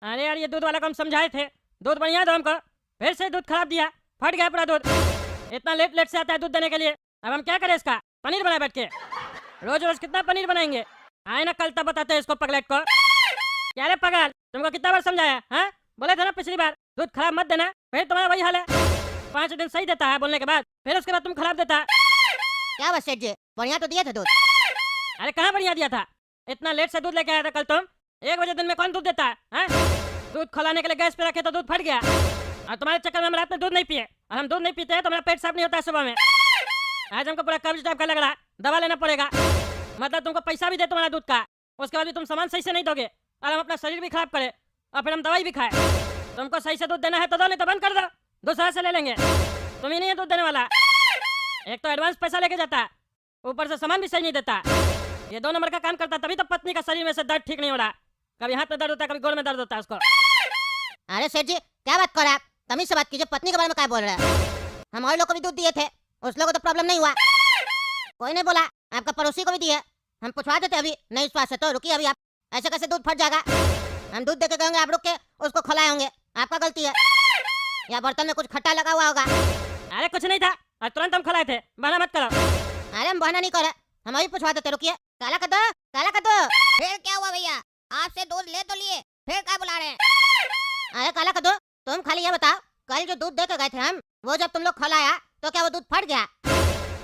अरे यार ये दूध वाला को हम समझाए थे, दूध बढ़िया दो हमको, फिर से दूध खराब दिया, फट गया पूरा दूध। इतना लेट लेट से आता है दूध देने के लिए, अब हम क्या करें इसका? पनीर बनाए बैठ के, रोज रोज कितना पनीर बनाएंगे? आए ना कल तब बताते हैं इसको पगलेट को। क्या रे पगल, तुमको कितना बार समझाया? हाँ, बोले थे ना पिछली बार दूध खराब मत देना, फिर तुम्हारा वही हाल है। 5 दिन सही देता है बोलने के बाद, फिर उसके बाद तुम खराब देता। क्या बस सेठ जी, बढ़िया तो दिया था दूध। अरे कहाँ बढ़िया दिया था? इतना लेट से दूध लेके आया था कल तुम। 1 बजे दिन में कौन दूध देता है? हाँ? दूध खौलाने के लिए गैस पे रखे तो दूध फट गया, और तुम्हारे चक्कर में हम रात में दूध नहीं पिए, और हम दूध नहीं पीते हैं तो हमारा पेट साफ नहीं होता है सुबह में। आज हमको पूरा कब्ज टाइप का लग रहा है, दवा लेना पड़ेगा। मतलब तुमको पैसा भी दे तुम्हारा दूध का, उसके बाद भी तुम सामान सही से नहीं दोगे, और हम अपना शरीर भी खराब करें, और फिर हम दवाई भी खाए। तुमको सही से दूध देना है तो दो, नहीं तो बंद कर दो, दूसरा से ले लेंगे। तुम ही नहीं है दूध देने वाला, एक तो एडवांस पैसा लेके जाता है, ऊपर से सामान भी सही नहीं देता। ये 2 नंबर का काम करता, तभी तो पत्नी का शरीर में से दर्द ठीक नहीं हो रहा। कभी हाथ में दर्द होता है, कभी गोड़ में दर्द होता है उसको। अरे सेठ जी, क्या बात कर रहे हैं आप? तमीज से बात कीजिए, पत्नी के बारे में क्या बोल रहे हैं? हम और लोग को भी दूध दिए थे, उस लोग को तो प्रॉब्लम नहीं हुआ, कोई नहीं बोला। आपका पड़ोसी को भी दिए, हम पूछवा देते अभी। नहीं विश्वास है तो रुकिए अभी, आप ऐसे कैसे दूध फट जाएगा? हम दूध दे के गएंगे, आप रुक के उसको खिलाए होंगे, आपका गलती है। या बर्तन में कुछ खट्टा लगा हुआ होगा। अरे कुछ नहीं था, और तुरंत हम खिलाए थे, बहाना मत करो। अरे हम बहाना नहीं कर रहे, हम अभी पूछवा देते, रुकिए। काला कद्दू, काला कद्दू। फिर क्या हुआ भैया, आपसे दूध ले तो लिए, फिर क्या बुला रहे हैं? अरे काला कद्दू, तुम खाली ये बताओ, कल जो दूध दे के गए थे हम, वो जब तुम लोग खिलाया तो क्या वो दूध फट गया?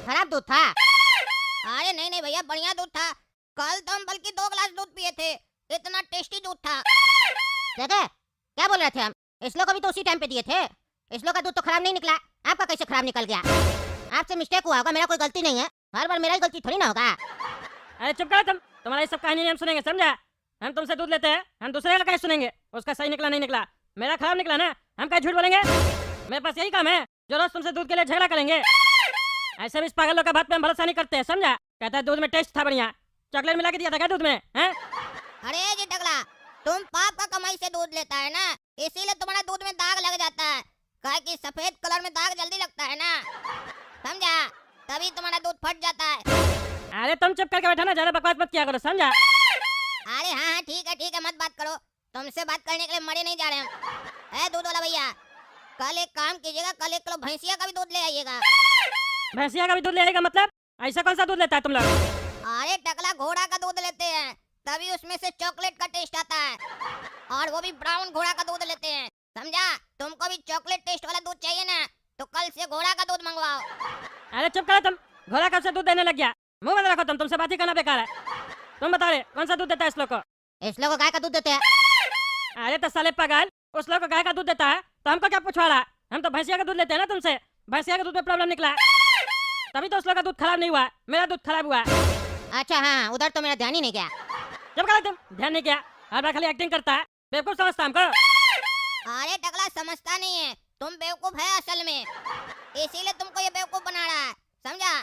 खराब दूध था? अरे नहीं नहीं भैया, बढ़िया दूध था। कल तो हम बल्कि 2 गिलास दूध पिए थे, इतना टेस्टी दूध था। देखे क्या बोल रहे थे हम? इस लोग को भी तो उसी टाइम पे दिए थे, इस लोग का दूध तो खराब नहीं निकला, आपका कैसे खराब निकल गया? आपसे मिस्टेक हुआ होगा, मेरा कोई गलती नहीं है, हर बार मेरा ही गलती थोड़ी ना होगा। अरे चुप करो तुम, तुम्हारा ये सब कहानी नहीं हम सुनेंगे, समझा? हम तुमसे दूध लेते हैं, हम दूसरे का कैसे सुनेंगे? उसका सही निकला नहीं निकला, मेरा खराब निकला ना, हम क्या झूठ बोलेंगे? मेरे पास यही काम है, जो रोज तुमसे दूध के लिए झगड़ा करेंगे। ऐसे भी इस पागल लोग का बात पे हम भरोसा नहीं करते हैं, समझा? कहता है दूध में टेस्ट था बढ़िया, चॉकलेट मिला के दिया था क्या दूध में? हैं? अरे जी टकला, तुम पाप का कमाई से दूध लेता है ना, इसीलिए तुम्हारा दूध में दाग लग जाता है। कहे कि सफेद कलर में दाग जल्दी लगता है ना, समझा? तभी तुम्हारा दूध फट जाता है। अरे तुम चुप करके बैठा ना, ज्यादा बकवास मत किया करो, समझा? अरे हाँ हाँ ठीक है, मत बात करो, तुमसे बात करने के लिए मरे नहीं जा रहे हम। है दूध वाला भैया, कल एक काम कीजिएगा, कल 1 किलो भैंसिया का भी दूध ले आइएगा। भैंसिया का भी दूध ले आएगा मतलब? ऐसा कौन सा दूध लेता है तुम लोग? अरे टकला, घोड़ा का दूध लेते हैं, तभी उसमें से चॉकलेट का टेस्ट आता है, और वो भी ब्राउन घोड़ा का दूध लेते हैं, समझा? तुमको भी चॉकलेट टेस्ट वाला दूध चाहिए ना, तो कल से घोड़ा का दूध मंगवाओ। अरे चुप करो तुम, घोड़ा कब से दूध देने लग गया? मुंह बंद रखो तुमसे बात ही करना बेकार है। तुम बता रहे कौन सा दूध देता है इस लोग को? इस लोग को गाय का दूध देते हैं। अरे तो साले पागल, उस लोग को गाय का दूध देता है तो हमको क्या पूछवा रहा? हम तो भैंसिया का दूध लेते हैं ना तुमसे, भैंसिया के दूध में प्रॉब्लम निकला, तभी तो उस लोग का दूध खराब नहीं हुआ, मेरा दूध खराब हुआ। अच्छा हाँ, उधर तो मेरा ध्यान ही नहीं गया। जब कहा तुम ध्यान नहीं किया, हर बार खाली एक्टिंग करता है, बेवकूफ समझता हमको। अरे टकला, समझता नहीं है, तुम बेवकूफ है असल में, इसीलिए तुमको ये बेवकूफ बना रहा है, समझा?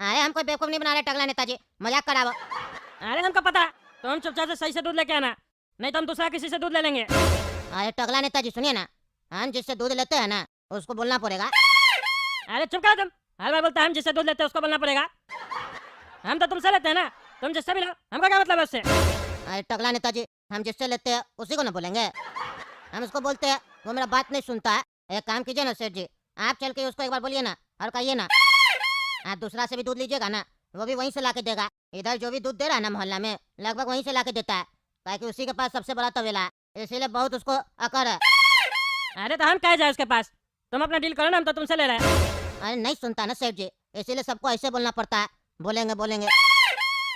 अरे हम कोई बेवकूफ नहीं बना रहे टकला नेताजी, मजाक करावो। अरे हमको पता, तुम चुपचाप से सही से दूध लेके आना, नहीं तो हम दूसरा किसी से दूध ले लेंगे। अरे टकला नेताजी सुनिए ना, हम जिससे दूध लेते हैं ना, उसको बोलना पड़ेगा। अरे चुप करो तुम, हर बार बोलता है हम जिससे दूध लेते हैं उसको बोलना पड़ेगा। हम तो तुमसे लेते हैं ना, तुम जिससे भी लो, हमको क्या मतलब है उससे? अरे टकला नेताजी, हम जिससे लेते हैं उसी को ना बोलेंगे, हम उसको बोलते हैं, वो मेरा बात नहीं सुनता है। एक काम कीजिए ना सेठ जी, आप चल के उसको एक बार बोलिए ना, और कहिए ना, आप दूसरा से भी दूध लीजिएगा ना, वो भी वहीं से लाके देगा। इधर जो भी दूध दे रहा है ना मोहल्ला में, लगभग वहीं से लाके देता है, ताकि उसी के पास सबसे बड़ा तवेला है, इसीलिए बहुत उसको अकड़ है। अरे तो हम कहे जाए उसके पास, तुम अपना डील करो ना, हम तो तुमसे ले रहे हैं। अरे नहीं सुनता ना सेठ जी, इसीलिए सबको ऐसे बोलना पड़ता है, बोलेंगे बोलेंगे,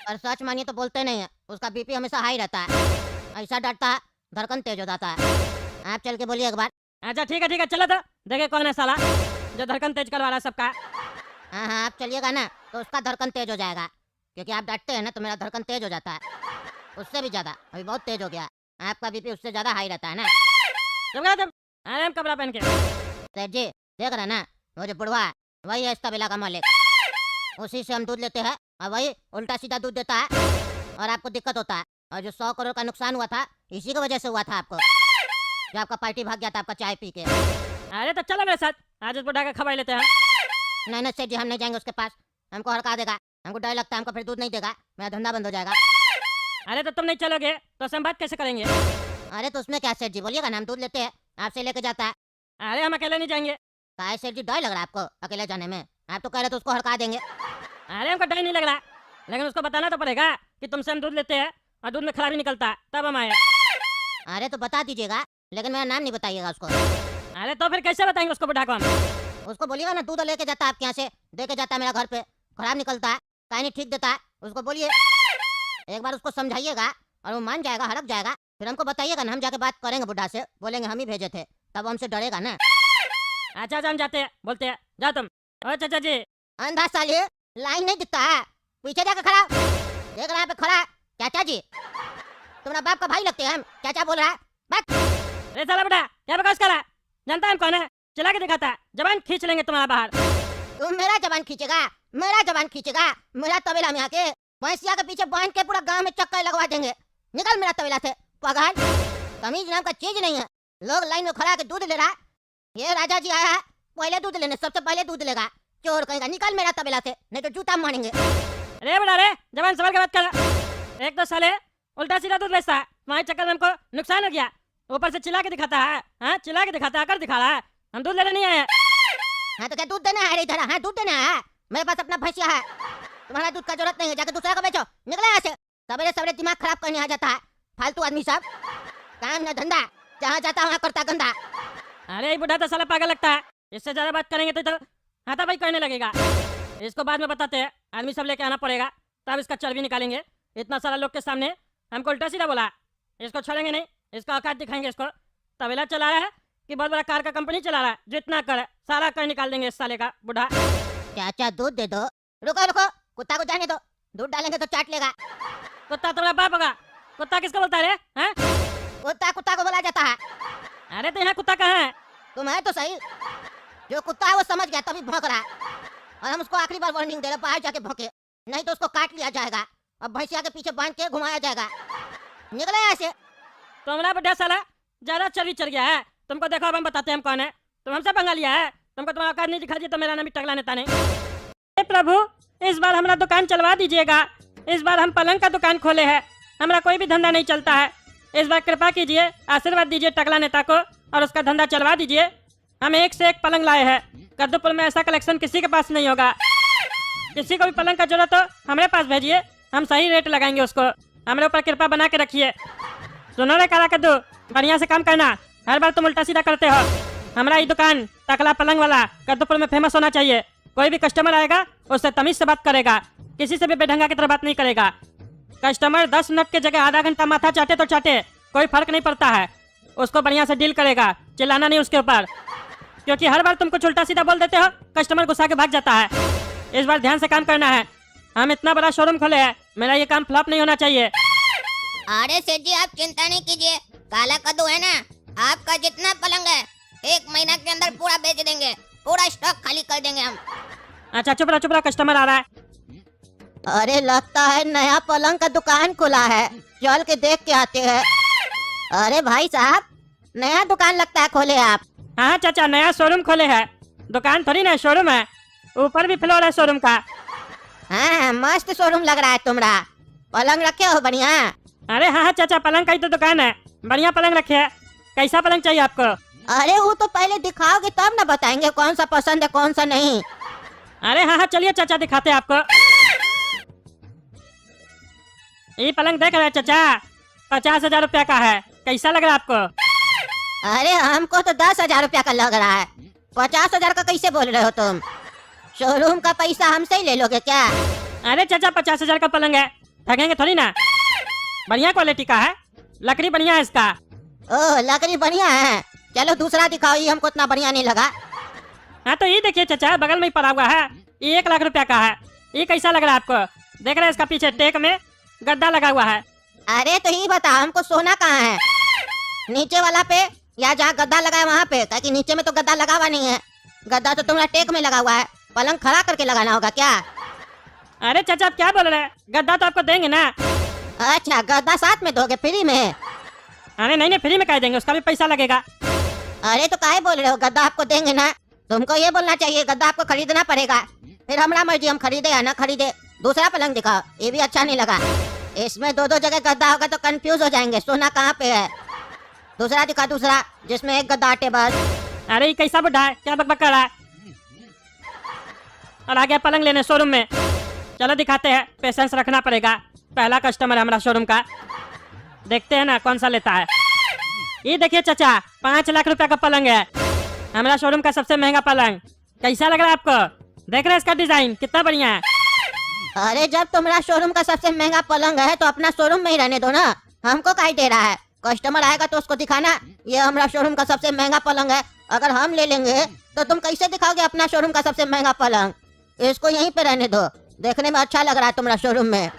और सच मानिए तो बोलते नहीं है, उसका बीपी हमेशा हाई रहता है, ऐसा डरता है धड़कन तेज हो जाता है। आप चल के बोलिए एक बार। अच्छा ठीक है चलो तो देखे कौन है साला जो धड़कन तेज करवा रहा है सबका। हाँ हाँ, आप चलिएगा ना तो उसका धड़कन तेज हो जाएगा, क्योंकि आप डरते हैं ना तो मेरा धड़कन तेज हो जाता है, उससे भी ज्यादा, अभी बहुत तेज हो गया, आपका बीपी उससे ज्यादा हाई रहता है ना। तुम अरे हम कपड़ा पहन के। सेठ जी देख रहे ना, वो जो बुढ़वा है वही है इस तबेला का मालिक, उसी से हम दूध लेते हैं, और वही उल्टा सीधा दूध देता है, और आपको दिक्कत होता है। और जो 100 करोड़ का नुकसान हुआ था, इसी की वजह से हुआ था आपको, जो आपका पार्टी भाग गया था आपका चाय पी के। अरे तो चलो मेरे साथ, आज उस बुढ़ा का खबर लेते हैं। नहीं नहीं सेठ जी, हम नहीं जाएंगे उसके पास, हमको हड़का देगा, हमको डर लगता है, हमको फिर दूध नहीं देगा, मेरा धंधा बंद हो जाएगा। अरे तो तुम नहीं चलोगे तो हम बात कैसे करेंगे? अरे तो उसमें क्या सेठ जी, बोलिएगा ना, हम दूध लेते हैं, आपसे लेके जाता है। अरे हम अकेले नहीं जाएंगे। काहे सेठ जी, डर लग रहा है आपको अकेले जाने में? आप तो कह रहे थे उसको हड़का देंगे। अरे हमको डर नहीं लग रहा, लेकिन उसको बताना तो पड़ेगा कि तुमसे हम दूध लेते हैं और दूध में खराबी निकलता है, तब हम आए। अरे तो बता दीजिएगा, लेकिन मेरा नाम नहीं बताइएगा उसको। अरे तो फिर कैसे बताएंगे उसको बुढ़ा को हम? उसको बोलिएगा ना, दूध लेके जाता है आपके यहाँ से, दे के जाता है मेरा घर पे, खराब निकलता है, काहे नहीं ठीक देता है, उसको बोलिए। एक बार उसको समझाइएगा और वो मान जाएगा, हड़क जाएगा, फिर हमको बताइएगा ना, हम जाके बात करेंगे बुढ़ा से, बोलेंगे हम ही भेजे थे, तब वो हमसे डरेगा ना। अच्छा हम जाते हैं, बोलते हैं, जाओ तुम। ओ चाचा जी। अंधा साले, लाइन नहीं दिखता है, पीछे जाकर खड़ा, देख रहा है पे खड़ा है। चाचा जी, तुम्हारा बाप का भाई लगते हैं हम, चाचा बोल रहा है। अरे साला बेटा, क्या बकवास कर रहा है? जानता है हम कौन है? चला के दिखाता है, जबान खींच लेंगे तुम्हारा बाहर। तुम मेरा जबान खींचेगा, मेरा जबान खींचेगा, मेरा तबेला में आके भैंसिया के पीछे बांध के पूरा गांव में चक्कर लगवा देंगे। निकल मेरा तबेला से पगार, तमीज नाम का चीज नहीं है। लोग लाइन में खड़ा के दूध ले रहा है, ये राजा जी आया है पहले दूध लेने, सबसे पहले दूध लेगा, चोर कहेगा। निकल मेरा तबेला से, नहीं तो जूता मारेंगे। अरे बेटा रे, जबान संभाल के बात कर। एक तो साले उल्टा सीधा दूध बेचता है, तुम्हारे चक्कर में हमको नुकसान हो गया, ऊपर से चिल्ला के दिखाता है। हाँ, चिल्ला के दिखाता है, कर दिखा रहा है। हम दूध लेने नहीं आए। हाँ तो क्या दूध देना है इधर? हाँ दूध देना है, मेरे पास अपना भैंसिया है, तुम्हारा दूध का जरूरत नहीं है, जाकर दूसरा का बेचो। निकले यहाँ से, सवेरे सवेरे दिमाग खराब करने आ जाता है फालतू आदमी सब, काम न धंधा, जहाँ जाता वहाँ करता गंदा। अरे ये बुढ़ा तो साला पागल लगता है, इससे ज्यादा बात करेंगे तो हाथापाई करने लगेगा। इसको बाद में बताते हैं, आदमी सब लेके आना पड़ेगा, तब इसका चर्बी निकालेंगे। इतना सारा लोग के सामने हमको उल्टा सीधा बोला, इसको छोड़ेंगे नहीं, इसका औकात दिखाएंगे। इसको तबेला चला रहा है कि बहुत बड़ा कार का कंपनी चला रहा है, जितना कर सारा कर निकाल देंगे इस साले का बुढ़ा। चाचा दूध दे दो। रुको रुको, कुत्ता को जाने दो, दूध डालेंगे तो चाट लेगा। कुत्ता तुम्हारा बाप होगा, कुत्ता किसको बोलता है रे? हैं? कुत्ता कुत्ता को बोला जाता है। अरे तो यहाँ कुत्ता कहाँ है? तुम है तो सही, जो कुत्ता है वो समझ गया तभी भौंक रहा है, और हम उसको आखिरी बार वार्निंग दे रहे, बाहर जाके भौंके, नहीं तो उसको काट लिया जाएगा और भैंसिया के पीछे बांध के घुमाया जाएगा। निकले यहाँ से। तुम्हारा बुढ़ा साला ज्यादा चर्बी चढ़ गया है, तुमको देखो अब हम बताते हैं हम कौन है। तुम हमसे पंगा लिया है, तुमको तुम्हारा औकात नहीं दिखा दिया तो मेरा नाम भी टकला नेता नहीं। हे प्रभु, इस बार हमारा दुकान चलवा दीजिएगा। इस बार हम पलंग का दुकान खोले हैं, हमारा कोई भी धंधा नहीं चलता है। इस बार कृपा कीजिए, आशीर्वाद दीजिए टकला नेता को और उसका धंधा चलवा दीजिए। हम एक से एक पलंग लाए हैं, कद्दूपुर में ऐसा कलेक्शन किसी के पास नहीं होगा। किसी को भी पलंग का जरूरत हो हमारे पास भेजिए, हम सही रेट लगाएंगे उसको। हमारे ऊपर कृपा बना के रखिए। सुनो रे काला कद्दू, बढ़िया से काम करना, हर बार तुम उल्टा सीधा करते हो। हमारा ये दुकान टकला पलंग वाला कद्दूपुर में फेमस होना चाहिए। कोई भी कस्टमर आएगा उससे तमीज से बात करेगा, किसी से भी बेढंगा की तरह बात नहीं करेगा। कस्टमर 10 मिनट की जगह आधा घंटा माथा चाटे तो चाटे, कोई फर्क नहीं पड़ता है। उसको बढ़िया से डील करेगा, चिल्लाना नहीं उसके ऊपर, क्योंकि हर बार तुम कुछ उल्टा सीधा बोल देते हो, कस्टमर गुस्सा के भाग जाता है। इस बार ध्यान से काम करना है। हम इतना बड़ा शोरूम खोले हैं, मेरा ये काम फ्लॉप नहीं होना चाहिए। अरे सेठ जी आप चिंता नहीं कीजिए, काला कद्दू है ना, आपका जितना पलंग है 1 महीना के अंदर पूरा बेच देंगे, पूरा स्टॉक खाली कर देंगे हम। अच्छा चुप रहा, कस्टमर आ रहा है। अरे लगता है नया पलंग का दुकान खुला है, चल के देख के आते हैं। अरे भाई साहब, नया दुकान लगता है खोले आप? हाँ चाचा, नया शोरूम खोले है, दुकान थोड़ी ना शोरूम है, ऊपर भी फ्लोर है शोरूम का। हाँ मस्त शोरूम लग रहा है तुम्हारा, पलंग रखे हो बढ़िया? अरे हाँ चाचा, पलंग का ही तो दुकान है, बढ़िया पलंग रखे है। कैसा पलंग चाहिए आपको? अरे वो तो पहले दिखाओगे तब ना बताएंगे कौन सा पसंद है कौन सा नहीं। अरे हाँ चलिए चाचा दिखाते हैं आपको। ये पलंग देख रहे हैं चाचा, 50,000 रुपया का है, कैसा लग रहा है आपको? अरे हमको तो 10,000 रुपया का लग रहा है, 50,000 का कैसे बोल रहे हो तुम? शोरूम का पैसा हमसे ही ले लोगे क्या? अरे चाचा 50,000 का पलंग है, ठगेंगे थोड़ी ना, बढ़िया क्वालिटी का है, लकड़ी बढ़िया है इसका। ओह लकड़ी बढ़िया है, चलो दूसरा दिखाओ, ये हमको इतना बढ़िया नहीं लगा। हाँ तो ये देखिए चाचा, बगल में ही पड़ा हुआ है, ये 1 लाख रुपया का है, ये कैसा लग रहा है आपको? देख रहे हैं इसका पीछे टेक में गद्दा लगा हुआ है। अरे तो ये बता हमको सोना कहाँ है, नीचे वाला पे या जहाँ गद्दा लगा है वहाँ पे? ताकि नीचे में तो गद्दा लगा हुआ नहीं है, गद्दा तो तुम्हारा टेक में लगा हुआ है, पलंग खड़ा करके लगाना होगा क्या? अरे चाचा आप क्या बोल रहे हैं, गद्दा तो आपको देंगे ना। अच्छा गद्दा साथ में दोगे फ्री में? अरे नहीं फ्री में कह देंगे, उसका भी पैसा लगेगा। अरे तो काहे बोल रहे हो, गद्दा आपको देंगे ना, तुमको ये बोलना चाहिए गद्दा आपको खरीदना पड़ेगा, फिर हमारा मर्जी हम खरीदे या ना खरीदे। दूसरा पलंग दिखाओ, ये भी अच्छा नहीं लगा, इसमें 2-2 जगह गद्दा होगा तो कंफ्यूज हो जाएंगे, सोना कहाँ पे है। दूसरा दिखा, दूसरा जिसमें एक गद्दा अटे बस। अरे ये कैसा बुढ़ा है, क्या बकबक कर रहा है? और आ गया पलंग लेने शोरूम में। चलो दिखाते हैं, पेशेंस रखना पड़ेगा। पहला कस्टमर है हमारा शोरूम का, देखते हैं ना कौन सा लेता है। ये देखिए चाचा, 5 लाख रुपया का पलंग है, हमारा शोरूम का सबसे महंगा पलंग। कैसा लग रहा है आपको? देख रहे हैं इसका डिजाइन कितना बढ़िया है। अरे जब तुम्हारा शोरूम का सबसे महंगा पलंग है तो अपना शोरूम में ही रहने दो ना, हमको काहे दे रहा है? कस्टमर आएगा तो उसको दिखाना ये हमारा शोरूम का सबसे महंगा पलंग है। अगर हम ले लेंगे तो तुम कैसे दिखाओगे अपना शोरूम का सबसे महंगा पलंग? इसको यहीं पे रहने दो, देखने में अच्छा लग रहा है तुम्हारा शोरूम में।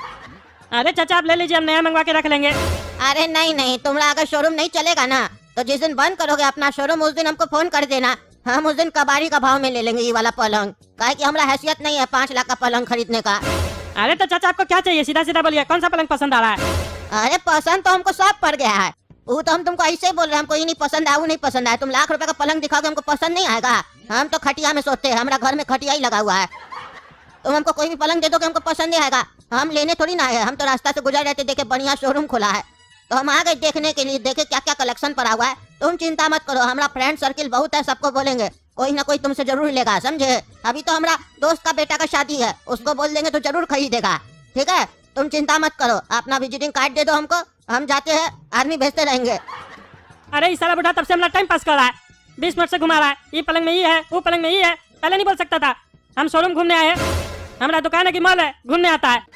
अरे चाचा आप ले लीजिए, हम नया मंगवा के रख लेंगे। अरे नहीं नहीं, तुम्हारा अगर शोरूम नहीं चलेगा ना तो जिस दिन बंद करोगे अपना शोरूम उस दिन हमको फोन कर देना, हम उस दिन कबाड़ी का भाव में ले लेंगे ये वाला पलंग। काहे कि हमारा हैसियत नहीं है 5 लाख का पलंग खरीदने का। अरे तो चाचा आपको क्या चाहिए, सीधा सीधा बोलिए, कौन सा पलंग पसंद आ रहा है? अरे पसंद तो हमको सब पड़ गया है, वो तो हम तुमको ऐसे ही बोल रहे हैं, हमको ये नहीं पसंद आया वो नहीं पसंद आया। तुम लाख रुपए का पलंग दिखाओगे हमको पसंद नहीं आएगा? हम तो खटिया में सोते हैं, हमारा घर में खटिया ही लगा हुआ है। तुम हमको कोई भी पलंग दे दोगे हमको पसंद नहीं आएगा। हम लेने थोड़ी ना आए, हम तो रास्ता से गुजर रहे थे, देखे बढ़िया शोरूम खुला है तो हम आ गए देखने के लिए, देखे क्या क्या कलेक्शन पड़ा हुआ है। तुम चिंता मत करो, हमारा फ्रेंड सर्किल बहुत है, सबको बोलेंगे कोई ना कोई तुमसे जरूर लेगा, समझे? अभी तो हमारा दोस्त का बेटा का शादी है, उसको बोल देंगे तो जरूर खरीदेगा, ठीक है? तुम चिंता मत करो, अपना विजिटिंग कार्ड दे दो हमको, हम जाते हैं, आदमी भेजते रहेंगे। अरे इस साला बुढ़ा तब से हमारा टाइम पास कर रहा है, 20 मिनट से घुमा रहा है, ये पलंग में ही है, वो पलंग में ही है। पहले नहीं बोल सकता था? हम शोरूम घूमने आए हैं, हमारा दुकान है कि मॉल है, घूमने आता है।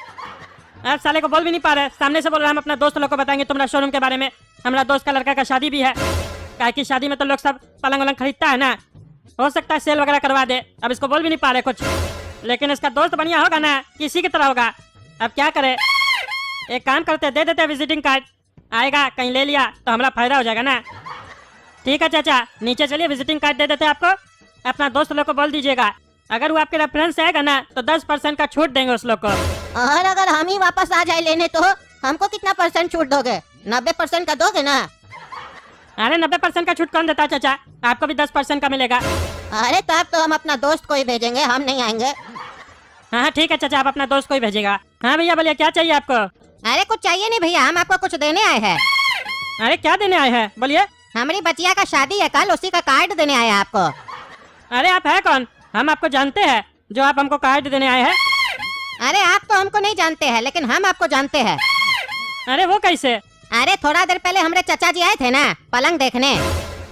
अब साले को बोल भी नहीं पा रहे, सामने से बोल रहे हैं हम अपना दोस्त लोग को बताएंगे तुम्हारा शोरूम के बारे में। हमारा दोस्त का लड़का का शादी भी है, काहे की शादी में तो लोग सब पलंग वलंग खरीदता है ना, हो सकता है सेल वगैरह करवा दे। अब इसको बोल भी नहीं पा रहे कुछ, लेकिन इसका दोस्त बढ़िया होगा ना, किसी की तरह होगा। अब क्या करे, एक काम करते दे देते विजिटिंग कार्ड, आएगा कहीं ले लिया तो हमारा फायदा हो जाएगा ना। ठीक है चाचा, नीचे चलिए, विजिटिंग कार्ड दे देते आपको, अपना दोस्त लोग को बोल दीजिएगा, अगर वो आपके रेफरेंस से आएगा ना तो 10% का छूट देंगे उस लोग को। और अगर हम ही वापस आ जाए लेने तो हमको कितना % छूट दोगे? 90% का दोगे ना? अरे 90% का छूट कौन देता है चाचा, आपको भी 10% का मिलेगा। अरे तब तो हम अपना दोस्त को ही भेजेंगे, हम नहीं आएंगे। हाँ ठीक है चाचा, आप अपना दोस्त को ही भेजेगा। हाँ भैया बोलिए, क्या चाहिए आपको? अरे कुछ चाहिए नहीं भैया, हम आपको कुछ देने आए हैं। अरे क्या देने आए हैं बोलिए? हमारी बचिया का शादी है कल, उसी का कार्ड देने आए हैं आपको। अरे आप है कौन? हम आपको जानते हैं जो आप हमको कार्ड देने आए हैं? अरे आप तो हमको नहीं जानते हैं लेकिन हम आपको जानते हैं। अरे वो कैसे? अरे थोड़ा देर पहले हमारे चाचा जी आए थे ना पलंग देखने।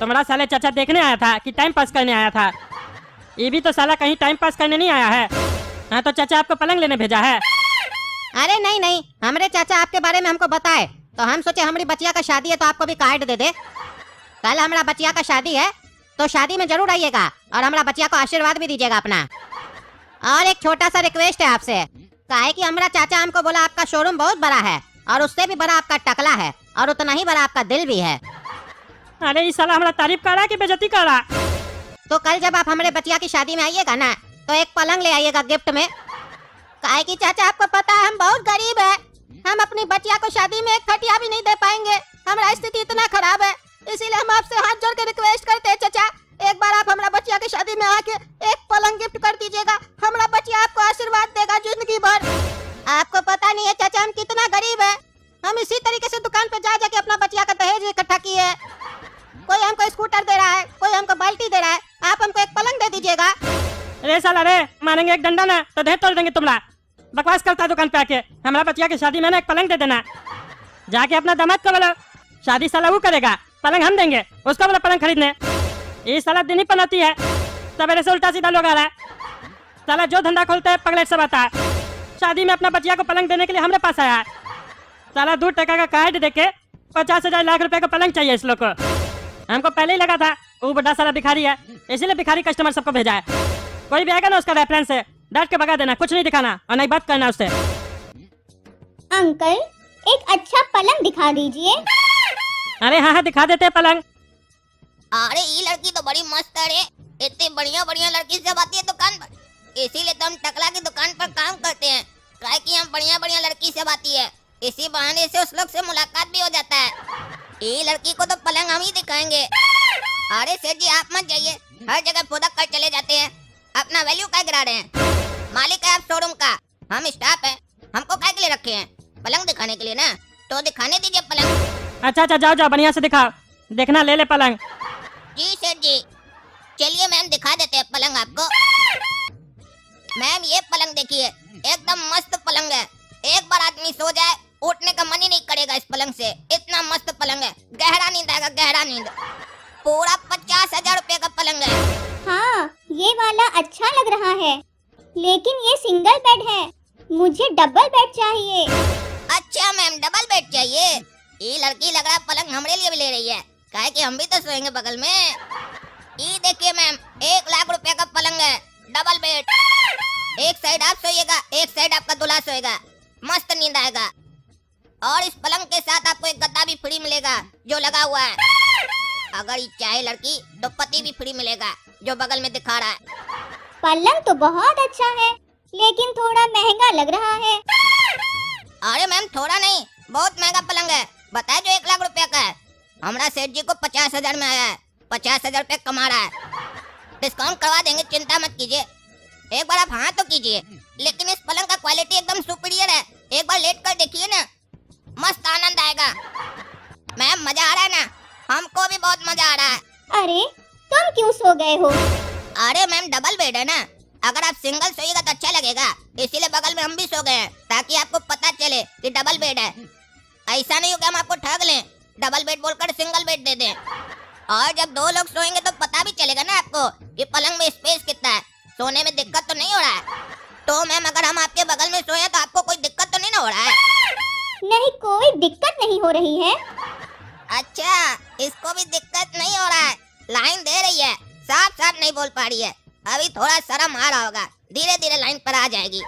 तुम्हारा साले चाचा देखने आया था कि टाइम पास करने आया था? ये भी तो साला कहीं टाइम पास करने नहीं आया है। हाँ तो चाचा आपको पलंग लेने भेजा है? अरे नहीं नहीं, हमारे चाचा आपके बारे में हमको बताए तो हम सोचे हमारी बचिया का शादी है तो आपको भी कार्ड दे दे। कल हमारा बचिया का शादी है तो शादी में जरूर आइएगा और हमारा बचिया को आशीर्वाद भी दीजिएगा अपना। और एक छोटा सा रिक्वेस्ट है आपसे, काहे कि हमारा चाचा हमको बोला आपका शोरूम बहुत बड़ा है और उससे भी बड़ा आपका टकला है और उतना ही बड़ा आपका दिल भी है। अरे इस साला हमारा तारीफ कर रहा है कि बेइज्जती कर रहा? तो कल जब आप हमारे बचिया की शादी में आइएगा ना तो एक पलंग ले आइएगा गिफ्ट में। काहे कि चाचा आपको पता है हम बहुत गरीब है, हम अपनी बचिया को शादी में एक खटिया भी नहीं दे पाएंगे, हमारा स्थिति इतना खराब है, इसीलिए हम आपसे हाथ जोड़ के रिक्वेस्ट करते हैं चाचा, एक बार आप हमारा बचिया की शादी में आके एक पलंग गिफ्ट कर दीजिएगा, हमारा बचिया आपको आशीर्वाद देगा जिंदगी भर। आपको पता नहीं है चाचा हम कितना गरीब है, हम इसी तरीके से दुकान पे जा जाके अपना बचिया का दहेज इकट्ठा किए है। कोई हमको स्कूटर दे रहा है, कोई हमको बाल्टी दे रहा है, आप हमको एक पलंग दे दीजिएगा। अरे साला रे, मारेंगे एक डंडा ना तो ढेर तोड़ देंगे तुम्हारा। बकवास करता है दुकान पे आके, हमारा बचिया की शादी में ना एक पलंग दे देना। जाके अपना दामाद को बोलो, शादी साला वो करेगा, पलंग हम देंगे, उसको बोलो पलंग खरीदने। ये साला दिन ही पनाती है, सवेरे से उल्टा सीधा लोग आ रहा है। साला जो धंधा खोलता है पगलेट सब आता है, शादी में अपना बचिया को पलंग देने के लिए हमारे पास आया है। साला 2 टका का कार्ड देके 50,000 लाख रुपए का पलंग चाहिए इस लोग को। हमको पहले ही लगा था वो बड़ा सारा भिखारी है, इसीलिए भिखारी कस्टमर सबको भेजा है। कोई भी आएगा ना उसका रेफरेंस से डांट के भगा देना, कुछ नहीं दिखाना और नहीं बात करना उससे। अंकल एक अच्छा पलंग दिखा दीजिए। अरे हाँ हाँ दिखा देते हैं पलंग। अरे ये लड़की तो बड़ी मस्त है रे, इतनी बढ़िया बढ़िया लड़की सब आती है दुकान पर, इसीलिए तो हम टकला की दुकान पर काम करते हैं, ट्राई की हम बढ़िया बढ़िया लड़की सब आती है, इसी बहाने से उस लोग से मुलाकात भी हो जाता है। ये लड़की को तो पलंग हम ही दिखाएंगे। अरे सेठ जी आप मत जाइए, हर जगह फुदक कर चले जाते हैं, अपना वैल्यू क्या गिरा रहे हैं? मालिक है आप शोरूम का, हम स्टाफ है, हमको क्या के लिए रखे हैं? पलंग दिखाने के लिए ना, तो दिखाने दीजिए पलंग। अच्छा अच्छा जाओ जाओ बढ़िया से दिखाओ, देखना ले ले पलंग। जी सेठ जी, चलिए मैम दिखा देते हैं पलंग आपको। मैम ये पलंग देखिए, एकदम मस्त पलंग है। एक बार आदमी सो जाए उठने का मन ही नहीं करेगा इस पलंग से, इतना मस्त पलंग है। गहरा नींद आएगा, गहरा नींद। पूरा 50,000 रुपए का पलंग है। हाँ, ये वाला अच्छा लग रहा है, लेकिन ये सिंगल बेड है, मुझे डबल बेड चाहिए। अच्छा मैम, डबल बेड चाहिए। ये लड़की लग रहा है पलंग हमारे लिए भी ले रही है, काहे कि हम भी तो सोएंगे बगल में। ये देखिए मैम, 1 लाख रुपए का पलंग है, डबल बेड। एक साइड आप सोइएगा, एक साइड आपका दूल्हा सोएगा, मस्त नींद आएगा। और इस पलंग के साथ आपको एक गद्दा भी फ्री मिलेगा जो लगा हुआ है। अगर ये चाहे लड़की तो पति भी फ्री मिलेगा जो बगल में दिखा रहा है। पलंग तो बहुत अच्छा है, लेकिन थोड़ा महंगा लग रहा है। अरे मैम थोड़ा नहीं, बहुत महंगा पलंग है। बताए जो 1 लाख रुपए का है। हमारा सेठ जी को 50,000 में आया है, 50,000 रुपए कमा रहा है। डिस्काउंट करवा देंगे, चिंता मत कीजिए। एक बार आप हाँ तो कीजिए। लेकिन इस पलंग का क्वालिटी एकदम सुपीरियर है, एक बार लेट कर देखिए ना, मस्त आनंद आएगा। मैम मजा आ रहा है ना? हमको भी बहुत मजा आ रहा है। अरे तुम क्यों सो गए हो? अरे मैम डबल बेड है ना, अगर आप सिंगल सोइएगा तो अच्छा लगेगा, इसीलिए बगल में हम भी सो गए हैं, ताकि आपको पता चले कि डबल बेड है। ऐसा नहीं हो कि हम आपको ठग लें, डबल बेड बोलकर सिंगल बेड दे दें। और जब 2 लोग सोएंगे तो पता भी चलेगा ना आपको कि पलंग में स्पेस कितना है, सोने में दिक्कत तो नहीं हो रहा है। तो मैम अगर हम आपके बगल में सोए तो आपको कोई दिक्कत तो नहीं ना हो रहा है? नहीं, कोई दिक्कत नहीं हो रही है। अच्छा, इसको भी दिक्कत नहीं हो रहा है, लाइन दे रही है, साफ साफ नहीं बोल पा रही है। अभी थोड़ा शर्म आ रहा होगा, धीरे धीरे लाइन पर आ जाएगी।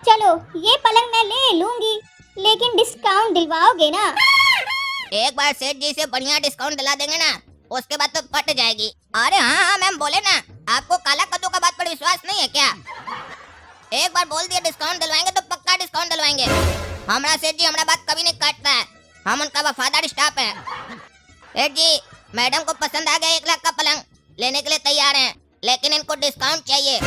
चलो ये पलंग मैं ले लूंगी, लेकिन डिस्काउंट दिलवाओगे ना? एक बार सेठ जी से बढ़िया डिस्काउंट दिला देंगे ना, उसके बाद तो पट जाएगी। अरे हाँ हाँ मैम बोले ना, आपको काला कद्दू का बात पर विश्वास नहीं है क्या? एक बार बोल दिया डिस्काउंट दिलवाएंगे तो पक्का डिस्काउंट दिलवाएंगे। हमारा सेठ जी हमारा बात कभी नहीं काटता है, हम उनका वफादार स्टाफ है। सेठ जी मैडम को पसंद आ गया 1 लाख का पलंग, लेने के लिए तैयार हैं, लेकिन इनको डिस्काउंट चाहिए।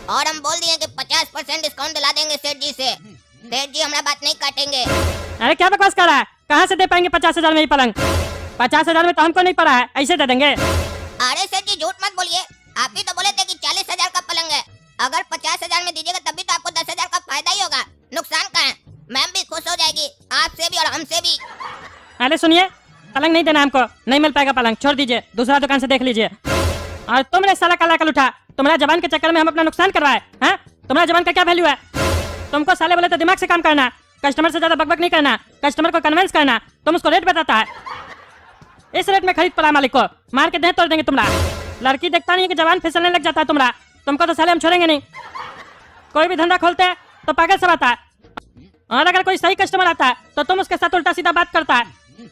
और हम बोल दिए कि 50% डिस्काउंट दिला देंगे सेठ जी से। सेठ जी हमारा बात नहीं काटेंगे। अरे क्या बकवास कर रहा है? कहाँ से दे पाएंगे 50,000 में ही पलंग? 50,000 में तो हमको नहीं पड़ा है, ऐसे दे देंगे। अरे सेठ जी झूठ मत बोलिए, आप ही तो बोले थे कि 40,000 का पलंग है। अगर 50,000 में दीजिएगा तभी तो आपको 10,000 का फायदा ही होगा, नुकसान का है। मैम भी खुश हो जाएगी, आपसे भी और हमसे भी। अरे सुनिए, पलंग नहीं देना हमको, नहीं मिल पाएगा पलंग, छोड़ दीजिए, दूसरा दुकान से देख लीजिए। और तुमने साला काला कल उठा, तुम्हारा जबान के चक्कर में हम अपना नुकसान करवाए हैं? तुम्हारा जबान का क्या वैल्यू है? तुमको साले बोले तो दिमाग से काम करना, कस्टमर से ज्यादा बकबक नहीं करना, कस्टमर को कन्विंस करना। तुम उसको रेट बताता है, इस रेट में खरीद पड़ा मालिक को, मार के देह तोड़ देंगे तुम्हारा। लड़की देखता नहीं है कि जवान फिसलने लग जाता है तुम्हारा, तुमको तो साले हम छोड़ेंगे नहीं। कोई भी धंधा खोलते हैं तो पागल सब आता है, और अगर कोई सही कस्टमर आता है तो तुम उसके साथ उल्टा सीधा बात करता है,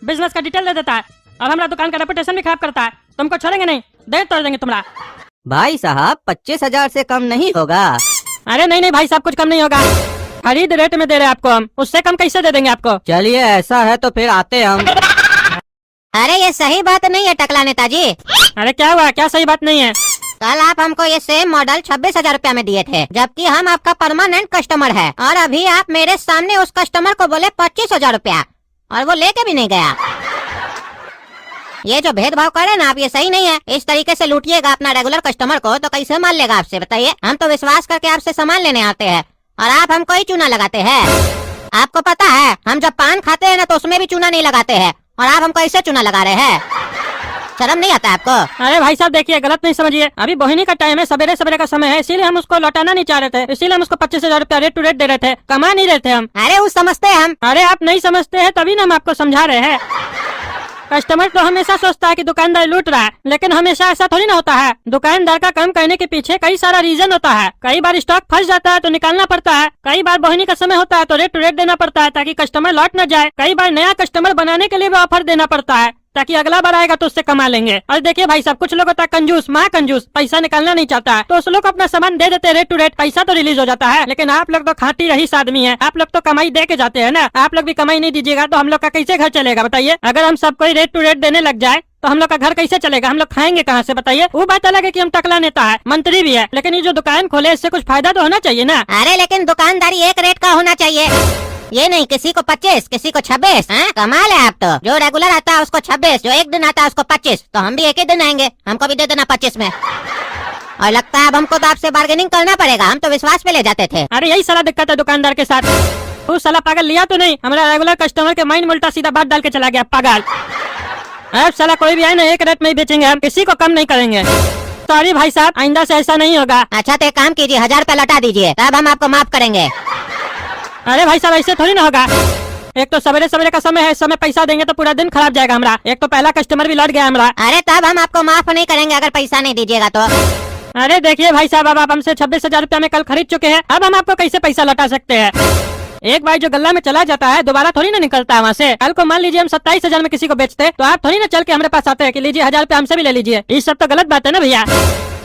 बिजनेस का डिटेल दे देता है, और हमारा दुकान का रेपुटेशन भी खराब करता है। तुमको छोड़ेंगे नहीं, देर तोड़ देंगे तुम्हारा। भाई साहब 25,000 से कम नहीं होगा? अरे नहीं नहीं भाई साहब, कुछ कम नहीं होगा, खरीद रेट में दे रहे हैं आपको हम, उससे कम कैसे दे देंगे आपको? चलिए ऐसा है तो फिर आते हम। अरे ये सही बात नहीं है टकला नेताजी। अरे क्या हुआ, क्या सही बात नहीं है? कल आप हमको ये सेम मॉडल 26,000 रुपया में दिए थे, जबकि हम आपका परमानेंट कस्टमर है, और अभी आप मेरे सामने उस कस्टमर को बोले 25,000 रुपया, और वो लेके भी नहीं गया। ये जो भेदभाव कर रहे हैं ना आप, ये सही नहीं है। इस तरीके से लूटिएगा अपना रेगुलर कस्टमर को तो कैसे मान लेगा आपसे, बताइए? हम तो विश्वास करके आपसे सामान लेने आते हैं, और आप हमको ही चूना लगाते हैं। आपको पता है हम जब पान खाते हैं ना तो उसमें भी चूना नहीं लगाते हैं, और आप हमको ऐसे चूना लगा रहे हैं। शर्म नहीं आता आपको? अरे भाई साहब देखिए, गलत नहीं समझिए, अभी बोहिनी का टाइम है, सवेरे सवेरे का समय है, इसीलिए हम उसको लौटाना नहीं चाह रहे थे, इसीलिए हम उसको 25,000 रुपया रेट टू रेट दे रहे थे, कमा नहीं रहे थे हम। अरे वो समझते हैं हम। अरे आप नहीं समझते हैं तभी ना हम आपको समझा रहे हैं। कस्टमर तो हमेशा सोचता है कि दुकानदार लूट रहा है, लेकिन हमेशा ऐसा थोड़ी ना होता है। दुकानदार का काम करने के पीछे कई सारा रीजन होता है। कई बार स्टॉक फंस जाता है तो निकालना पड़ता है, कई बार बोहनी का समय होता है तो रेट टू रेट देना पड़ता है ताकि कस्टमर लौट न जाए, कई बार नया कस्टमर बनाने के लिए भी ऑफर देना पड़ता है ताकि अगला बार आएगा तो उससे कमा लेंगे। और देखिए भाई साहब, कुछ लोग होता है कंजूस, माँ कंजूस, पैसा निकालना नहीं चाहता है, तो उस लोग को अपना सामान दे देते हैं रेट टू रेट, पैसा तो रिलीज हो जाता है। लेकिन आप लोग तो खाटी रहीस आदमी है, आप लोग तो कमाई दे के जाते हैं ना। आप लोग भी कमाई नहीं दीजिएगा तो हम लोग का कैसे घर चलेगा बताइए? अगर हम सबको रेट टू रेट देने लग जाए तो हम लोग का घर कैसे चलेगा? हम लोग खाएंगे कहाँ से बताइए? वो बात अलग है कि हम टकला नेता है, मंत्री भी है, लेकिन ये जो दुकान खोले इससे कुछ फायदा तो होना चाहिए ना। अरे लेकिन दुकानदारी एक रेट का होना चाहिए, ये नहीं, किसी को 25, किसी को 26। कमाल है आप तो। जो रेगुलर आता है उसको 26, जो एक दिन आता है उसको 25। तो हम भी एक ही दिन आएंगे, हमको भी दे देना 25 में। और लगता है अब हमको तो आपसे बार्गेनिंग करना पड़ेगा, हम तो विश्वास पे ले जाते थे। अरे यही साला दिक्कत है दुकानदार के साथ। वो साला पागल लिया तो नहीं, हमारा रेगुलर कस्टमर के माइंड में उल्टा सीधा बात डाल के चला गया पागल। अब साला कोई भी आए ना एक रेट में ही बेचेंगे हम, किसी को कम नहीं करेंगे। सॉरी भाई साहब, आइंदा से ऐसा नहीं होगा। अच्छा तो एक काम कीजिए, 1000 रुपया लौटा दीजिए, तब हम आपको माफ करेंगे। अरे भाई साहब ऐसे थोड़ी ना होगा। एक तो सवेरे सवेरे का समय है, इस समय पैसा देंगे तो पूरा दिन खराब जाएगा हमारा। एक तो पहला कस्टमर भी लौट गया हमारा। अरे तब हम आपको माफ नहीं करेंगे अगर पैसा नहीं दीजिएगा तो। अरे देखिए भाई साहब, अब आप हमसे 26,000 रुपया में कल खरीद चुके हैं, अब हम आपको कैसे पैसा लौटा सकते हैं। एक बार जो गल्ला में चला जाता है दोबारा थोड़ी ना निकलता है वहाँ से। कल को मान लीजिए हम 27,000 में किसी को बेचते तो आप थोड़ी ना चल के हमारे पास आते हैं कि लीजिए 1000 रुपया हमसे भी ले लीजिए। ये सब तो गलत बात है ना भैया,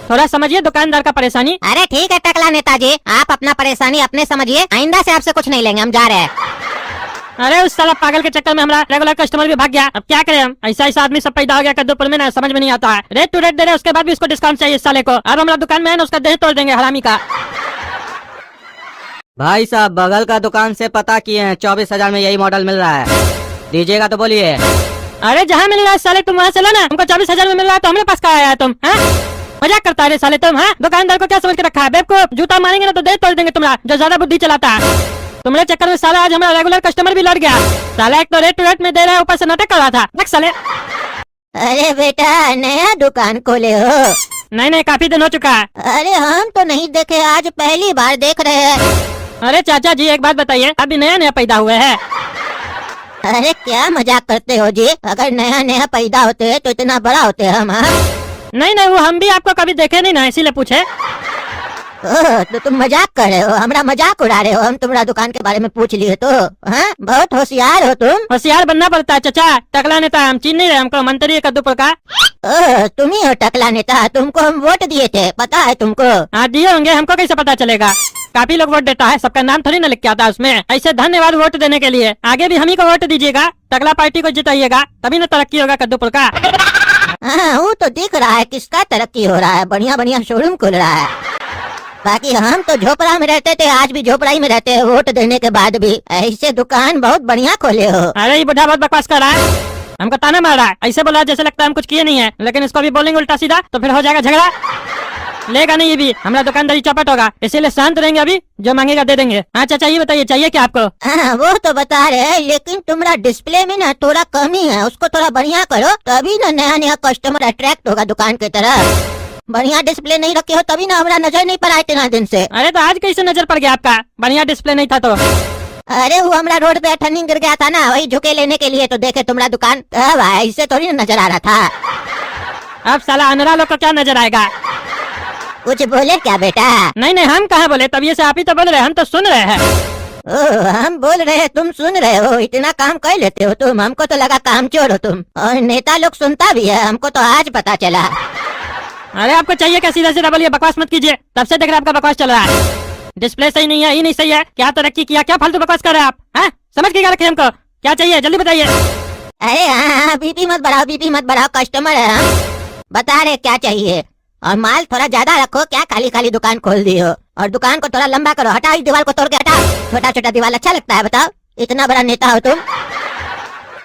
थोड़ा समझिए दुकानदार का परेशानी। अरे ठीक है टकला नेताजी, आप अपना परेशानी अपने समझिए, आइंदा से आपसे कुछ नहीं लेंगे, हम जा रहे हैं। अरे उस साला पागल के चक्कर में हमारा रेगुलर कस्टमर भी भाग गया, अब क्या करें हम। ऐसा आदमी सब पैदा हो गया कद्दूपुर में ना, समझ में नहीं आता है। रेट टू रेट दे रहे उसके बाद भी उसको डिस्काउंट चाहिए इस साले को। अब हमारा दुकान में है ना उसका देह तोड़ देंगे हरामी का। भाई साहब बगल का दुकान से पता किए हैं, 24,000 में यही मॉडल मिल रहा है, दीजिएगा तो बोलिए। अरे जहाँ मिल रहा है साले तुम वहाँ से लो ना, हमको 24,000 में मिल रहा है तो हमारे पास कहाँ आया तुम। मजाक करता है साले तुम। दुकानदार को क्या समझ के रखा है, बेवकूफ। जूता मारेंगे ना तो देह तोड़ देंगे तुम्हारा, जो ज्यादा बुद्धि चलाता है। तुम्हारे चक्कर में साला आज हमारा रेगुलर कस्टमर भी लौट गया। साला एक तो रेट टू रेट में दे रहा है, ऊपर से नाटक कर रहा था। देख साले। अरे बेटा नया दुकान खोले हो? नहीं काफी दिन हो चुका है। अरे हम तो नहीं देखे, आज पहली बार देख रहे हैं। अरे चाचा जी एक बात बताइए, अभी नया पैदा हुए हैं। अरे क्या मजाक करते हो जी, अगर नया पैदा होते तो इतना बड़ा होते हम। नहीं वो हम भी आपको कभी देखे नहीं ना, इसीलिए पूछे। तो तुम मजाक कर रहे हो, हमारा मजाक उड़ा रहे हो। हम तुम्हारा दुकान के बारे में पूछ लिए तो। बहुत होशियार हो तुम। होशियार बनना पड़ता है चाचा, टकला नेता हम चीन नहीं रहे, हमको मंत्री है कद्दूपुर का। तुम ही हो टकला नेता, तुमको हम वोट दिए थे, पता है तुमको? हाँ दिए होंगे, हमको कैसे पता चलेगा। काफी लोग वोट देता है, सबका नाम थोड़ी ना लिख के आता है उसमें। ऐसे धन्यवाद वोट देने के लिए, आगे भी हम ही को वोट दीजिएगा, टकला पार्टी को जिताइएगा, तभी ना तरक्की होगा कद्दूपुर का। वो तो दिख रहा है किसका तरक्की हो रहा है, बढ़िया शोरूम खुल रहा है। बाकी हम तो झोपड़ा में रहते थे, आज भी झोपड़ा ही में रहते हैं, वोट देने के बाद भी। ऐसे दुकान बहुत बढ़िया खोले हो। अरे ये बुढ़ा बहुत बकवास कर रहा है, हमको ताना मार रहा है, ऐसे बोला जैसे लगता है हम कुछ किए नहीं है। लेकिन इसको भी बोलेंगे उल्टा सीधा तो फिर हो जाएगा झगड़ा, लेगा नहीं ये भी, हमारा दुकानदारी चौपट होगा। इसीलिए शांत रहेंगे, अभी जो मांगेगा दे देंगे। हाँ चाचा ये बताइए चाहिए क्या आपको? वो तो बता रहे हैं, लेकिन तुम्हारा डिस्प्ले में ना थोड़ा कमी है, उसको थोड़ा बढ़िया करो, तभी ना नया कस्टमर अट्रैक्ट होगा दुकान की तरफ। बढ़िया डिस्प्ले नहीं रखे हो तभी ना हमारा नजर नहीं पड़ा इतना दिन से। अरे तो आज कैसे नजर पड़ गया आपका, बढ़िया डिस्प्ले नहीं था तो? अरे वो हमारा रोड पे ठंडी गिर गया था ना, वही झुके लेने के लिए तो देखे तुम्हारा दुकान, तब इससे थोड़ी ना नजर आ रहा था। अब साला अनरा लोग को क्या नजर आएगा? कुछ बोले क्या बेटा? नहीं हम कहाँ बोले, तभी से आप ही तो बोल रहे, हम तो सुन रहे हैं। हम बोल रहे हैं तुम सुन रहे हो, इतना काम कर लेते हो तुम, हमको तो लगा काम चोर हो तुम। और नेता लोग सुनता भी है, हमको तो आज पता चला। अरे आपको चाहिए क्या, सीधा सीधा बोलिए, बकवास मत कीजिए, तब से देख रहे आपका बकवास चल रहा है। डिस्प्ले सही नहीं है, ये नहीं सही है, क्या तरक्की किया, क्या फालतू बकवास कर रहे हैं आप? समझ के क्या रखे हमको, क्या चाहिए जल्दी बताइए। अरे हाँ बीपी मत बढ़ाओ, कस्टमर है हम, बता रहे क्या चाहिए। और माल थोड़ा ज्यादा रखो, क्या खाली दुकान खोल दी हो। और दुकान को थोड़ा लंबा करो, हटाओ इस दीवार को तोड़ के हटाओ, छोटा दीवार अच्छा लगता है बताओ? इतना बड़ा नेता हो तुम,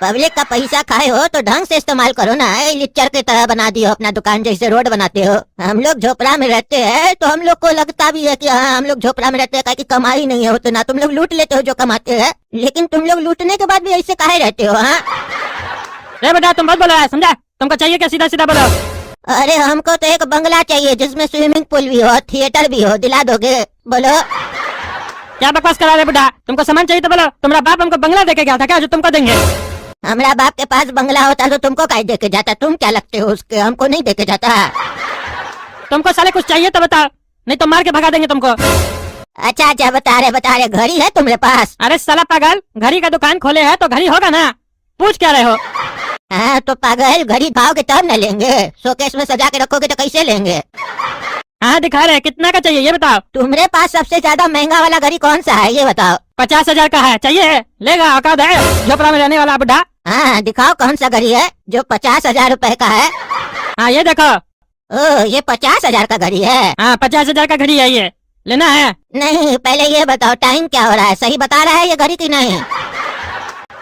पब्लिक का पैसा खाए हो तो ढंग से इस्तेमाल करो ना। लिच्चर की तरह बना दियो अपना दुकान, जैसे रोड बनाते हो। हम लोग झोपड़ा में रहते हैं तो हम लोग को लगता भी है कि हाँ हम लोग झोपड़ा में रहते हैं, कि कमाई नहीं है उतना, तुम लोग लूट लेते हो जो कमाते हैं, लेकिन तुम लोग लूटने के बाद भी ऐसे काहे रहते हो? हाँ बेटा तुम बहुत बोल रहा है, समझा? तुमको चाहिए क्या, सीधा सीधा बोलो। अरे हमको तो एक बंगला चाहिए जिसमें स्विमिंग पूल भी हो, थिएटर भी हो, दिला दोगे? बोलो। क्या बकवास करा रहे बुढ़ा, तुमको सामान चाहिए तो बोलो। तुम्हारा बाप हमको बंगला देके गया था क्या जो तुमको देंगे? हमारा बाप के पास बंगला होता तो तुमको काहे देके जाता, तुम क्या लगते हो उसके, हमको नहीं देके जाता। तुमको साले कुछ चाहिए तो बताओ, नहीं तो मार के भगा देंगे तुमको। अच्छा बता रहे, घड़ी है तुम्हारे पास? अरे साला पागल, घड़ी का दुकान खोले है तो घड़ी होगा ना, पूछ क्या रहे हो? हाँ तो पागल, घड़ी भाओगे तब न लेंगे, शोकेस में सजा के रखोगे तो कैसे लेंगे? हाँ दिखा रहे, कितना का चाहिए ये बताओ। तुम्हारे पास सबसे ज्यादा महंगा वाला घड़ी कौन सा है ये बताओ? 50,000 का है, चाहिए? लेगा, औकात है झोपड़ा में रहने वाला बुढ़ा। हाँ दिखाओ कौन सा घड़ी है जो 50,000 रुपए का है। हाँ ये देखो। ये 50,000 का घड़ी है? हाँ 50,000 का घड़ी है ये। लेना है? नहीं, पहले ये बताओ टाइम क्या हो रहा है, सही बता रहा है ये घड़ी की नहीं?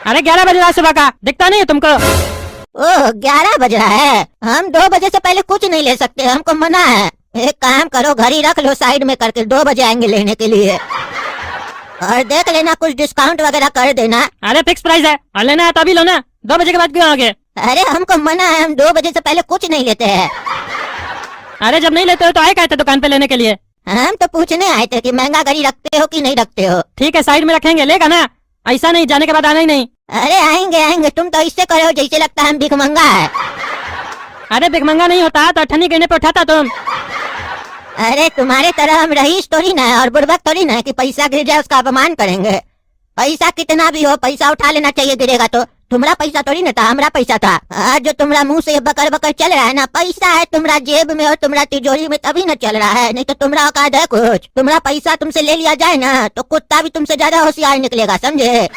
अरे 11 बज रहा है सुबह का, दिखता नहीं है तुमको? ओह 11 बज रहा है। हम 2 बजे से पहले कुछ नहीं ले सकते, हमको मना है। एक काम करो, घड़ी रख लो साइड में करके, 2 बजे आएंगे लेने के लिए। और देख लेना कुछ डिस्काउंट वगैरह कर देना। अरे फिक्स प्राइस है, और लेना है तभी लो ना, 2 बजे के बाद क्यों आओगे? अरे हमको मना है, हम 2 बजे से पहले कुछ नहीं लेते हैं। अरे जब नहीं लेते हो तो आए कहते दुकान पे लेने के लिए? हम तो पूछने आए थे कि महंगा घड़ी रखते हो कि नहीं रखते हो। ठीक है साइड में रखेंगे, लेगा ना? ऐसा नहीं जाने के बाद आना ही नहीं। अरे आएंगे आएंगे, तुम तो इससे करो जैसे लगता है हम भिखमंगा है। अरे भिखमंगा नहीं होता तो अठन्नी गिरने पे उठाता तुम। अरे तुम्हारे तरह हम रईस थोड़ी ना है और बुर्बक थोड़ी ना है कि पैसा गिर जाए उसका अपमान करेंगे। पैसा कितना भी हो पैसा उठा लेना चाहिए, गिरेगा तो। तुम्हारा पैसा थोड़ी ना था, हमारा पैसा था। आज जो तुम्हारा मुंह से बकर बकर चल रहा है ना, पैसा है तुम्हारा जेब में और तुम्हारा तिजोरी में, तभी ना चल रहा है। नहीं तो तुम्हारा औकात है कुछ? तुम्हारा पैसा तुमसे ले लिया जाए ना तो कुत्ता भी तुमसे ज्यादा होशियार निकलेगा, समझे?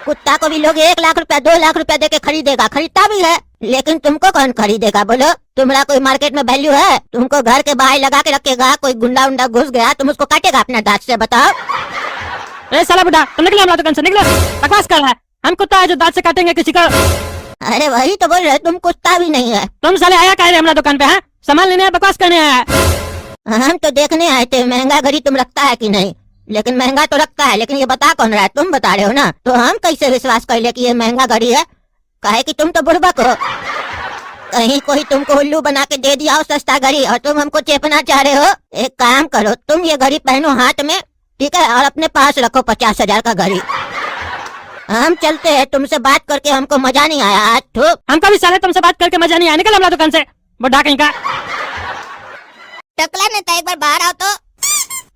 कुत्ता को भी लोग 1 लाख रुपया 2 लाख रुपया देके खरीदेगा, खरीदता भी है, लेकिन तुमको कौन खरीदेगा बोलो? तुम्हारा कोई मार्केट में वैल्यू है? तुमको घर के बाहर लगा के रखेगा, कोई गुंडा उंडा घुस गया तुम उसको काटेगा अपना दांत से, बताओ? अरे साला बुढ़ा, तुम निकलो हमारा दुकान से, निकलो। बकवास कर रहा है, हम कुत्ता है जो दांत से काटेंगे किसी को? अरे वही तो बोल रहे, तुम कुत्ता भी नहीं है। तुम साले आया कह रहे हमारा दुकान पे? हाँ, सामान लेने आया, बकवास करने आया? हम तो देखने आए थे महंगा घड़ी तुम रखता है कि नहीं, लेकिन महंगा तो रखता है, लेकिन ये बता कौन रहा है? तुम बता रहे हो ना, तो हम कैसे विश्वास कर ले कि ये महंगा घड़ी है? काहे कि तुम तो बुड़बक हो। कहीं कोई तुमको उल्लू बना के दे दिया हो सस्ता घड़ी और तुम हमको चेपना चाह रहे हो। एक काम करो, तुम ये घड़ी पहनो हाथ में, ठीक है, और अपने पास रखो 50,000 का घड़ी। हम चलते हैं, तुमसे बात करके हमको मजा नहीं आया आज। ठूक, हमको भी साले तुमसे बात करके मजा नहीं आया, निकल हमारा दुकान से, बुढ़ा कहीं का। टकला नेता एक बार बाहर आओ तो।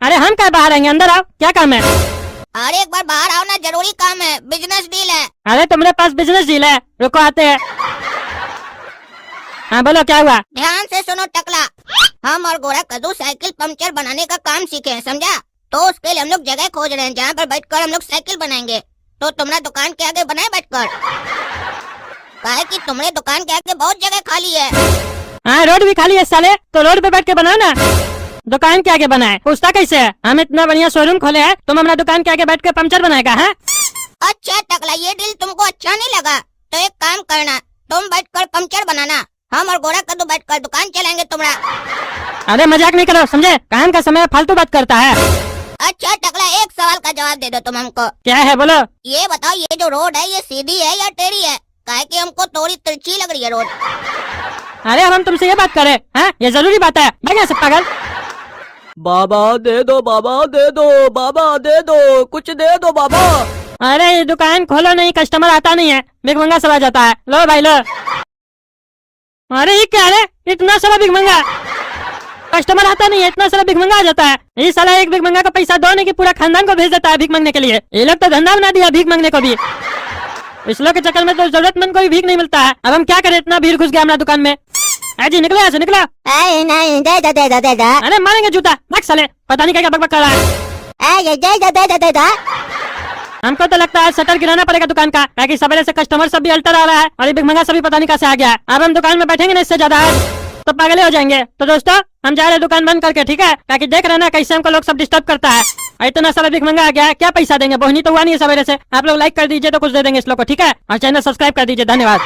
अरे हम क्या बाहर आएंगे, अंदर आओ, क्या काम है? अरे एक बार बाहर आओ ना, जरूरी काम है, बिजनेस डील है। अरे तुम्हारे पास बिजनेस डील है, रुको आते हैं। हाँ बोलो क्या हुआ? ध्यान से सुनो टकला, हम और गोरा कद्दू साइकिल पंक्चर बनाने का काम सीखे हैं, समझा? तो उसके लिए हम लोग जगह खोज रहे हैं जहाँ पर बैठकर हम लोग साइकिल बनाएंगे। तो तुम्हारा दुकान के आगे बनाए बैठकर, काहे कि तुम्हारे दुकान के आगे बहुत जगह खाली है। हाँ रोड भी खाली है साले, तो रोड पे बैठ के बनाओ ना, दुकान के आगे बनाए। पूछता कैसे है? हम इतना बढ़िया शोरूम खोले हैं, तुम हमारा दुकान के आगे बैठ के पंचर बनाएगा? है अच्छा टकला, ये डील तुमको अच्छा नहीं लगा तो एक काम करना, तुम बैठकर पंचर बनाना, हम और गोरा कद्दू बैठकर दुकान चलाएंगे तुम्हारा। अरे मजाक नहीं करो, समझे? काम का समय फालतू बात करता है। अच्छा टकला, एक सवाल का जवाब दे दो तुम हमको। क्या है बोलो? ये बताओ, ये जो रोड है ये सीधी है या टेढ़ी है? काहे कि हमको थोड़ी तिरछी लग रही है रोड। अरे अब हम तुमसे ये बात करें? हाँ ये जरूरी बात है, भाग यहाँ से पागल। बाबा दे दो, बाबा दे दो, बाबा दे दो, कुछ दे दो बाबा। अरे ये दुकान खोलो नहीं, कस्टमर आता नहीं है, भिखमंगा सब आ जाता है। लो भाई लो। अरे ये क्या है, इतना सारा भिखमंगा, कस्टमर आता नहीं है, इतना सारा भिखमंगा आ जाता है। ये साला एक भिखमंगा का पैसा दो नहीं कि पूरा खानदान को भेज देता है भीख मांगने के लिए। ये लोग तो धंधा बना दिया भीख मांगने को भी। इस लोग के चक्कर में तो जरूरतमंद को भी भीख नहीं मिलता है। अब हम क्या करें, इतना भीड़ घुस गया हमारा दुकान में। जी निकलो यहाँ से, निकलो। नहीं दे दो दे दो दे दो। अरे मारेंगे जूता, भाग साले, पता नहीं क्या बकबक कर रहा है। दे दो दे दो दे दो। हमको तो लगता है शटर गिराना पड़ेगा दुकान का, ताकि सवेरे से कस्टमर सब भी अल्टर आ रहा है और ये भिखमंगा सभी पता नहीं कहाँ से आ गया है। अब हम दुकान में बैठेंगे ना इससे ज्यादा तो पागल हो जाएंगे। तो दोस्तों हम जा रहे हैं दुकान बंद करके, ठीक है? ताकि देख रहे ना कैसे हमको लोग सब डिस्टर्ब करता है। और इतना सारा भिखमंगा आ गया है, क्या पैसा देंगे? बोहनी तो हुआ नहीं है सवेरे से। आप लोग लाइक कर दीजिए तो कुछ दे देंगे इस लोग को, ठीक है? और चैनल सब्सक्राइब कर दीजिए, धन्यवाद।